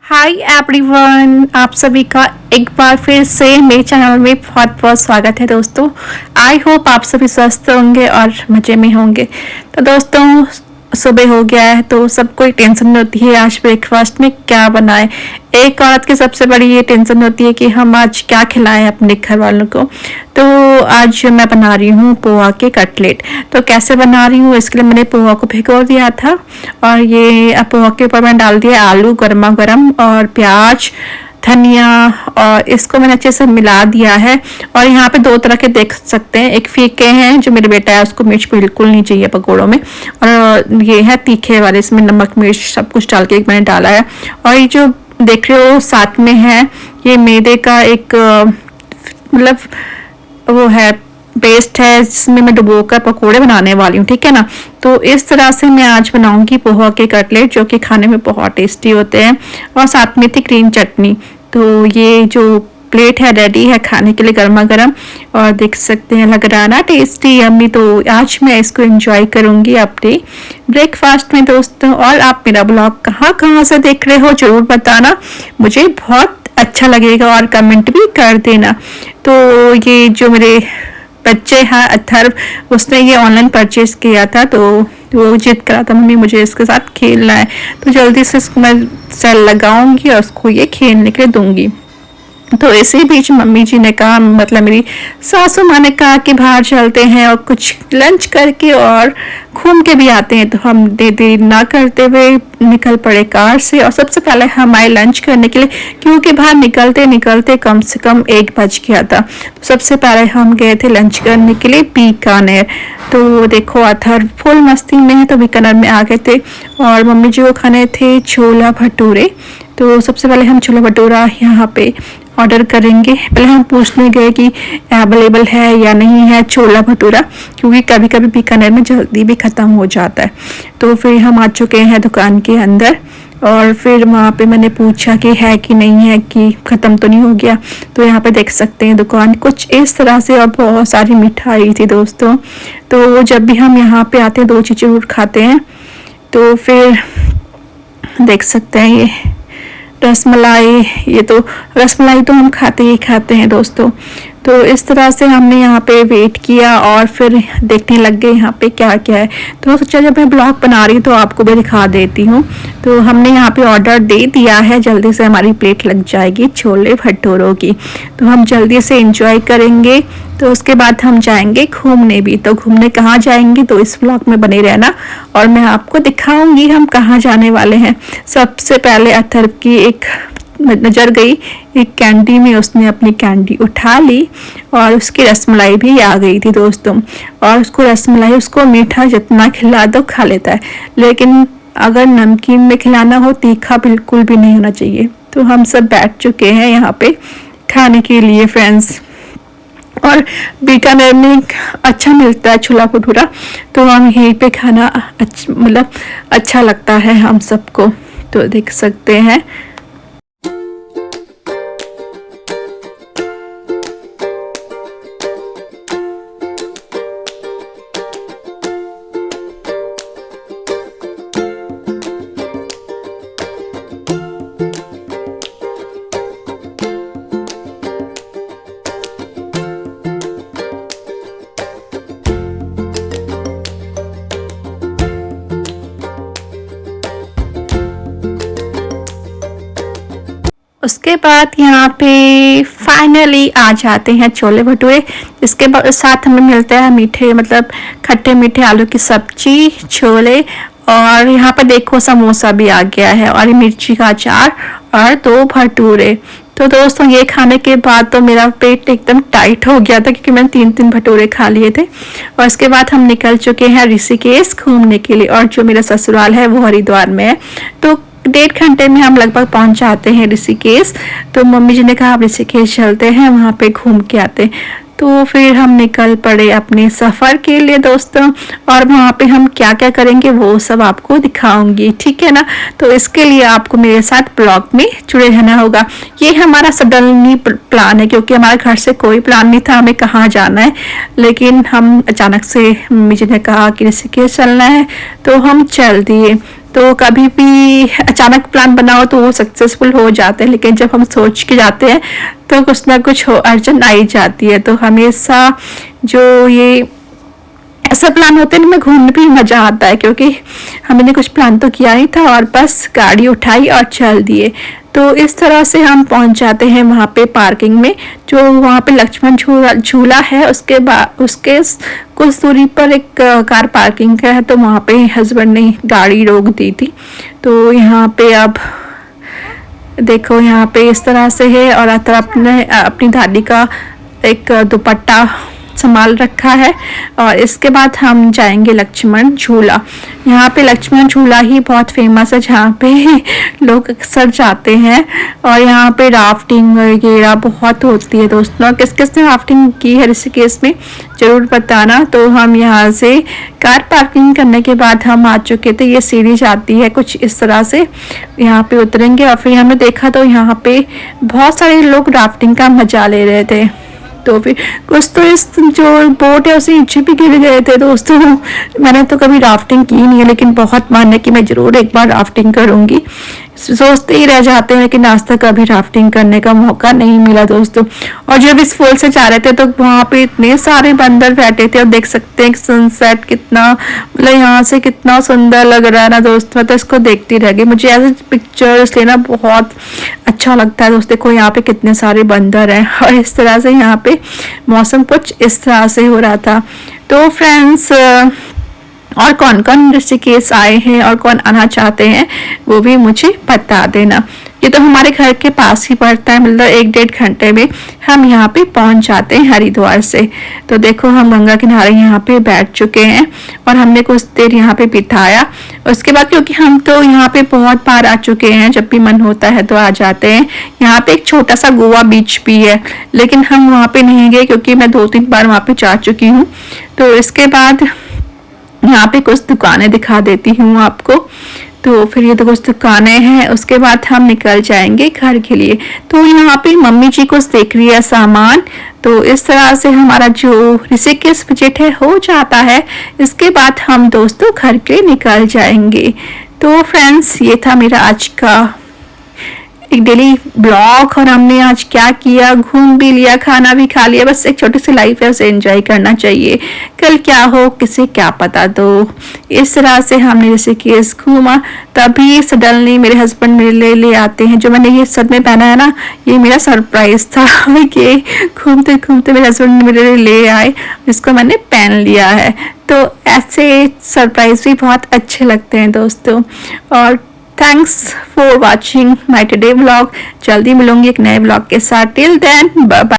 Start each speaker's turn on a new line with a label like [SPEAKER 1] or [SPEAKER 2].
[SPEAKER 1] Hi everyone, आप सभी का एक बार फिर से मेरे चैनल में बहुत बहुत स्वागत है दोस्तों। आई होप आप सभी स्वस्थ होंगे और मज़े में होंगे। तो दोस्तों, सुबह हो गया है तो सबको एक टेंशन होती है आज ब्रेकफास्ट में क्या बनाएं। एक औरत की सबसे बड़ी ये टेंशन होती है कि हम आज क्या खिलाएं अपने घर वालों को। तो आज मैं बना रही हूँ पोहा के कटलेट। तो कैसे बना रही हूँ, इसके लिए मैंने पोहा को भिगो दिया था और ये पोहा के ऊपर मैंने डाल दिया आलू गर्मा गर्म और प्याज धनिया, और इसको मैंने अच्छे से मिला दिया है। और यहाँ पे दो तरह के देख सकते हैं, एक फीके हैं जो मेरे बेटा है उसको मिर्च बिल्कुल नहीं चाहिए पकौड़ों में, और ये है तीखे वाले, इसमें नमक मिर्च सब कुछ डाल के मैंने डाला है। और ये जो देख रहे हो साथ में है, ये मैदे का एक मतलब वो है पेस्ट है जिसमें मैं डुबो कर पकौड़े बनाने वाली हूँ, ठीक है ना। तो इस तरह से मैं आज बनाऊंगी पोहा के कटलेट जो कि खाने में बहुत टेस्टी होते हैं, और साथ में थी ग्रीन चटनी। तो ये जो प्लेट है रेडी है खाने के लिए गर्मा गर्म, और देख सकते हैं लग रहा है ना टेस्टी यम्मी। तो आज मैं इसको एंजॉय करूंगी अपने ब्रेकफास्ट में दोस्तों। और आप मेरा ब्लॉग कहाँ कहाँ से देख रहे हो जरूर बताना, मुझे बहुत अच्छा लगेगा, और कमेंट भी कर देना। तो ये जो मेरे बच्चे हैं अथर्व, उसने ये ऑनलाइन परचेज किया था, तो वो जिद करा था मम्मी मुझे इसके साथ खेलना है, तो जल्दी से इसको मैं सेल लगाऊंगी और उसको ये खेलने के लिए दूंगी। तो इसी बीच मम्मी जी ने कहा, मतलब मेरी सासू माँ ने कहा कि बाहर चलते हैं और कुछ लंच करके और घूम के भी आते हैं। तो हम देरी ना करते हुए निकल पड़े कार से, और सबसे पहले हम आए लंच करने के लिए, क्योंकि बाहर निकलते निकलते कम से कम 1 बज गया था। तो सबसे पहले हम गए थे लंच करने के लिए बीकानेर। तो देखो अथर फुल मस्ती में है, तो बीकानेर में आ गए थे, और मम्मी जी को खाने थे छोला भटूरे। तो सबसे पहले हम छोला भटूरा यहाँ पे ऑर्डर करेंगे। पहले हम पूछने गए कि अवेलेबल है या नहीं है छोला भटूरा, क्योंकि कभी कभी बीकानेर में जल्दी भी ख़त्म हो जाता है। तो फिर हम आ चुके हैं दुकान के अंदर, और फिर वहाँ पे मैंने पूछा कि है कि नहीं है, कि ख़त्म तो नहीं हो गया। तो यहाँ पे देख सकते हैं दुकान कुछ इस तरह से, और बहुत सारी मिठाई थी दोस्तों। तो जब भी हम यहाँ पे आते हैं 2 चीज़ जरूर खाते हैं। तो फिर देख सकते हैं ये रसमलाई, ये तो रसमलाई तो हम खाते ही खाते हैं दोस्तों। तो इस तरह से हमने यहाँ पे वेट किया और फिर देखने लग गए यहाँ पे क्या क्या है। तो सोचा जब मैं ब्लॉग बना रही हूँ तो आपको भी दिखा देती हूँ। तो हमने यहाँ पे ऑर्डर दे दिया है, जल्दी से हमारी प्लेट लग जाएगी छोले भटूरों की। तो हम जल्दी से एंजॉय करेंगे, तो उसके बाद हम जाएंगे घूमने भी। तो घूमने कहाँ जाएंगे तो इस ब्लॉग में बने रहना, और मैं आपको दिखाऊंगी हम कहाँ जाने वाले हैं। सबसे पहले अथर्व की एक नज़र गई एक कैंडी में, उसने अपनी कैंडी उठा ली, और उसकी रसमलाई भी आ गई थी दोस्तों। और उसको रसमलाई, उसको मीठा जितना खिला दो खा लेता है, लेकिन अगर नमकीन में खिलाना हो तीखा बिल्कुल भी नहीं होना चाहिए। तो हम सब बैठ चुके हैं यहाँ पे खाने के लिए फ्रेंड्स। और बीकानेर में अच्छा मिलता है छोला भटूरा, तो हम यहीं पे खाना मतलब अच्छा लगता है हम सबको। तो देख सकते हैं उसके बाद यहाँ पे फाइनली आ जाते हैं छोले भटूरे। इसके साथ हमें मिलता है मीठे, मतलब खट्टे मीठे आलू की सब्जी, छोले, और यहाँ पे देखो समोसा भी आ गया है, और मिर्ची का अचार और 2 भटूरे। तो दोस्तों ये खाने के बाद तो मेरा पेट एकदम टाइट हो गया था, क्योंकि मैंने 3 भटूरे खा लिए थे। और इसके बाद हम निकल चुके हैं ऋषिकेश घूमने के लिए, और जो मेरा ससुराल है वो हरिद्वार में है। तो 1.5 घंटे में हम लगभग पहुंच जाते हैं ऋषिकेश। तो मम्मी जी ने कहा आप ऋषिकेश चलते हैं, वहाँ पे घूम के आते। तो फिर हम निकल पड़े अपने सफ़र के लिए दोस्तों, और वहाँ पे हम क्या क्या करेंगे वो सब आपको दिखाऊंगी, ठीक है ना। तो इसके लिए आपको मेरे साथ ब्लॉग में जुड़े रहना होगा। ये हमारा सडनली प्लान है, क्योंकि हमारे घर से कोई प्लान नहीं था हमें कहाँ जाना है, लेकिन हम अचानक से मम्मी जी ने कहा कि ऋषिकेश चलना है, तो हम चल दिए। तो कभी भी अचानक प्लान बनाओ तो वो सक्सेसफुल हो जाते हैं, लेकिन जब हम सोच के जाते हैं तो कुछ ना कुछ अड़चन आई जाती है। तो हमेशा जो ये ऐसा प्लान होते हैं, में घूमने भी मज़ा आता है, क्योंकि हमने कुछ प्लान तो किया नहीं था और बस गाड़ी उठाई और चल दिए। तो इस तरह से हम पहुंच जाते हैं वहाँ पे पार्किंग में, जो वहाँ पे लक्ष्मण झूला है, उसके बाद उसके कुछ दूरी पर एक कार पार्किंग का है। तो वहाँ पे हस्बैंड ने गाड़ी रोक दी थी। तो यहाँ पे अब देखो, यहाँ पे इस तरह से है, और अपनी दादी का एक दुपट्टा संभाल रखा है। और इसके बाद हम जाएंगे लक्ष्मण झूला। यहाँ पे लक्ष्मण झूला ही बहुत फेमस है, जहाँ पे लोग अक्सर जाते हैं। और यहाँ पे राफ्टिंग वगैरह बहुत होती है दोस्तों। किस किस ने राफ्टिंग की है ऋषिकेश में ज़रूर बताना। तो हम यहाँ से कार पार्किंग करने के बाद हम आ चुके थे। ये सीढ़ी जाती है कुछ इस तरह से, यहाँ पे उतरेंगे। और फिर हमने देखा तो यहाँ पे बहुत सारे लोग राफ्टिंग का मजा ले रहे थे। तो फिर कुछ तो इस जो बोट है उसे नीचे भी गिर गए थे दोस्तों। मैंने तो कभी राफ्टिंग की नहीं है, लेकिन बहुत मन है कि मैं ज़रूर एक बार राफ्टिंग करूँगी। सोचते ही रह जाते हैं, लेकिन आज तक कभी राफ्टिंग करने का मौका नहीं मिला दोस्तों। और जब इस फॉल से जा रहे थे तो वहाँ पे इतने सारे बंदर बैठे थे, और देख सकते हैं सनसेट कितना, मतलब यहाँ से कितना सुंदर लग रहा है ना दोस्तों। तो इसको देखती रह गई। मुझे ऐसे पिक्चर्स लेना बहुत अच्छा लगता है दोस्तों। देखो यहाँ पे कितने सारे बंदर हैं, और इस तरह से यहाँ पे मौसम कुछ इस तरह से हो रहा था। तो फ्रेंड्स, और कौन कौन ऋषिकेश आए हैं और कौन आना चाहते हैं वो भी मुझे बता देना। ये तो हमारे घर के पास ही पड़ता है, मतलब 1-1.5 घंटे में हम यहाँ पे पहुँच जाते हैं हरिद्वार से। तो देखो हम गंगा किनारे यहाँ पे बैठ चुके हैं, और हमने कुछ देर यहाँ पे बिताया। उसके बाद क्योंकि हम तो यहाँ पे बहुत बार आ चुके हैं, जब भी मन होता है तो आ जाते हैं। यहाँ पे एक छोटा सा गोवा बीच भी है, लेकिन हम वहाँ पे नहीं गए, क्योंकि मैं 2-3 बार वहाँ पे जा चुकी हूँ। तो इसके बाद यहाँ पे कुछ दुकानें दिखा देती हूँ आपको। तो फिर ये तो कुछ दुकानें हैं, उसके बाद हम निकल जाएंगे घर के लिए। तो यहाँ पे मम्मी जी कुछ देख रही है सामान। तो इस तरह से हमारा जो ऋषिकेश विजिट है हो जाता है। इसके बाद हम दोस्तों घर के निकल जाएंगे। तो फ्रेंड्स, ये था मेरा आज का एक डेली ब्लॉग। और हमने आज क्या किया, घूम भी लिया, खाना भी खा लिया। बस एक छोटी सी लाइफ है, उसे एंजॉय करना चाहिए। कल क्या हो किसे क्या पता। तो इस तरह से हमने ऋषिकेश घूमा। तभी सडनली मेरे हस्बैंड मेरे लिए ले आते हैं। जो मैंने ये सद में पहना है ना, ये मेरा सरप्राइज था कि घूमते घूमते मेरे हस्बैंड मेरे लिए ले आए, जिसको मैंने पहन लिया है। तो ऐसे सरप्राइज भी बहुत अच्छे लगते हैं दोस्तों। और thanks for watching my today vlog. जल्दी मिलूंगी एक नए व्लॉग के साथ। Till then bye bye.